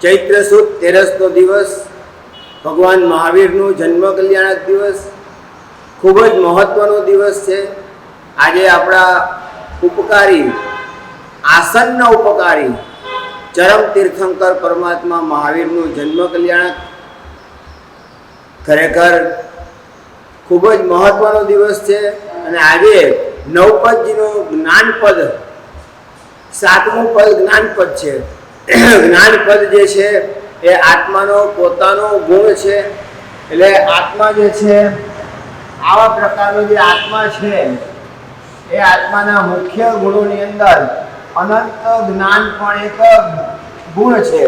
ચૈત્ર સુદ 13નો દિવસ ભગવાન મહાવીરનું જન્મ કલ્યાણક દિવસ ખૂબ જ મહત્વનો દિવસ છે। આજે આપણા ઉપકારી આસન્ન ઉપકારી ચરમ તીર્થંકર પરમાત્મા મહાવીરનું જન્મ કલ્યાણક ખરેખર ખૂબ જ મહત્વનો દિવસ છે। અને આજે નવપદજીનું જ્ઞાનપદ 7મું પદ જ્ઞાનપદ છે। જ્ઞાનપદ જે છે એ આત્માનો પોતાનો ગુણ છે। એટલે આત્મા જે છે આવા પ્રકારનો જે આત્મા છે એ આત્માના મુખ્ય ગુણોની અંદર અનંત જ્ઞાન પણ એક ગુણ છે।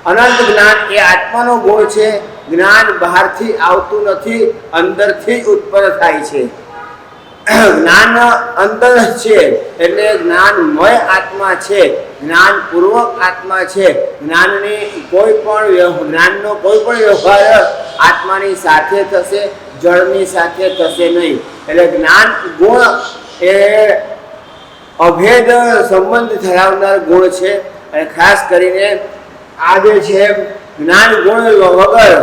અનંત જ્ઞાન એ આત્માનો ગુણ છે। જ્ઞાન બહારથી આવતું નથી, અંદરથી જ ઉત્પન્ન થાય છે। જ્ઞાન અંદર છે એટલે જ્ઞાનમય આત્મા છે, જ્ઞાનપૂર્વક આત્મા છે। જ્ઞાનનો કોઈ પણ વ્યવહાર આત્માની સાથે થશે, જળની સાથે થશે નહીં। એટલે જ્ઞાન ગુણ એ અભેદ સંબંધ ધરાવનાર ગુણ છે। અને ખાસ કરીને આ જે છે જ્ઞાન ગુણ વગર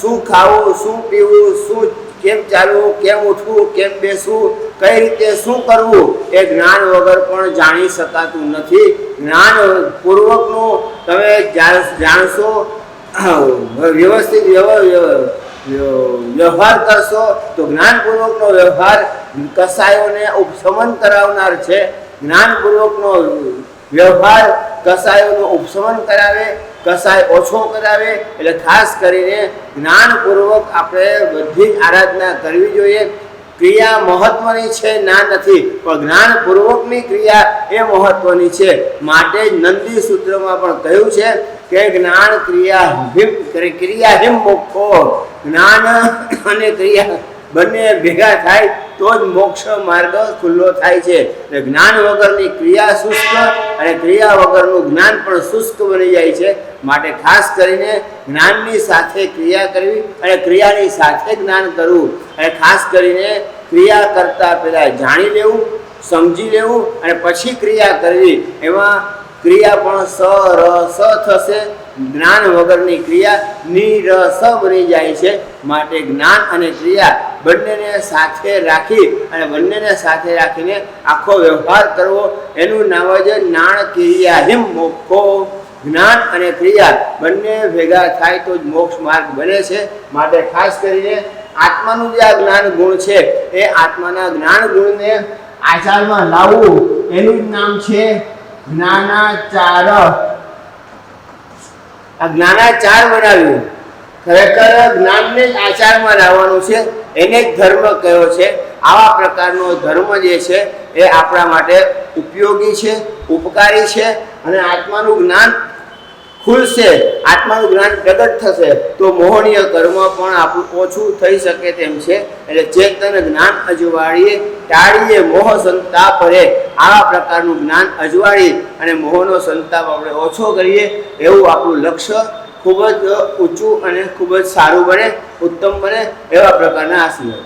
શું ખાવું, શું પીવું, શું કેમ ચાલવું, કેમ ઉઠવું, કેમ બેસવું, કઈ રીતે શું કરવું એ જ્ઞાન વગર પણ જાણી શકાતું નથી। જ્ઞાન પૂર્વકનું તમે જાણશો, વ્યવસ્થિત વ્યવહાર કરશો તો જ્ઞાનપૂર્વકનો વ્યવહાર કસાયોને ઉપશમન કરાવનાર છે। જ્ઞાનપૂર્વકનો વ્યવહાર કસાયોનું ઉપશમન કરાવે, કસાય ઓછો કરાવે। એટલે ખાસ કરીને જ્ઞાનપૂર્વક આપણે બધી જ આરાધના કરવી જોઈએ। ક્રિયા મહત્વની છે ના નથી, પણ જ્ઞાનપૂર્વકની ક્રિયા એ મહત્વની છે। માટે જ નંદી સૂત્રમાં પણ કહ્યું છે કે જ્ઞાન ક્રિયા હિમ મોક્ષો, જ્ઞાન અને ક્રિયા બંને ભેગા થાય તો જ મોક્ષ માર્ગ ખુલ્લો થાય છે। એટલે જ્ઞાન વગરની ક્રિયા શુષ્ક અને ક્રિયા વગરનું જ્ઞાન પણ શુષ્ક બની જાય છે। માટે ખાસ કરીને જ્ઞાનની સાથે ક્રિયા કરવી અને ક્રિયાની સાથે જ્ઞાન કરવું। અને ખાસ કરીને ક્રિયા કરતાં પહેલાં જાણી લેવું, સમજી લેવું અને પછી ક્રિયા કરવી। એમાં ક્રિયા પણ સરસ થશે। જ્ઞાન વગરની ક્રિયા નિરસ બની જાય છે। માટે જ્ઞાન અને ક્રિયા બંનેને સાથે રાખી અને બંનેને સાથે રાખીને આખો વ્યવહાર કરવો, એનું નામ જ જ્ઞાન ક્રિયા હિમ મોક્ષો। જ્ઞાન અને ક્રિયા બંને ભેગા થાય તો જ મોક્ષ માર્ગ બને છે। માટે ખાસ કરીને આત્માનું જે આ જ્ઞાન ગુણ છે એ આત્માના જ્ઞાન ગુણને આચારમાં લાવવું, એનું જ નામ છે જ્ઞાનાચાર। આ જ્ઞાનાચાર બનાવ્યું, ખરેખર જ્ઞાનને જ આચારમાં લાવવાનું છે, એને જ ધર્મ કયો છે। આવા પ્રકારનો ધર્મ જે છે એ આપણા માટે ઉપયોગી છે, ઉપકારી છે। અને આત્માનું જ્ઞાન ખુલશે, આત્માનું જ્ઞાન પ્રગટ થશે તો મોહનીય કર્મ પણ આપણું ઓછું થઈ શકે તેમ છે। એટલે ચેતન જ્ઞાન અજવાળીએ, ટાળીએ મોહ સંતાપ રહે। આવા પ્રકારનું જ્ઞાન અજવાળી અને મોહનો સંતાપ આપણે ઓછો કરીએ, એવું આપણું લક્ષ્ય ખૂબ જ ઊંચું અને ખૂબ જ સારું બને, ઉત્તમ બને। એવા પ્રકારના આશીર્વાદ।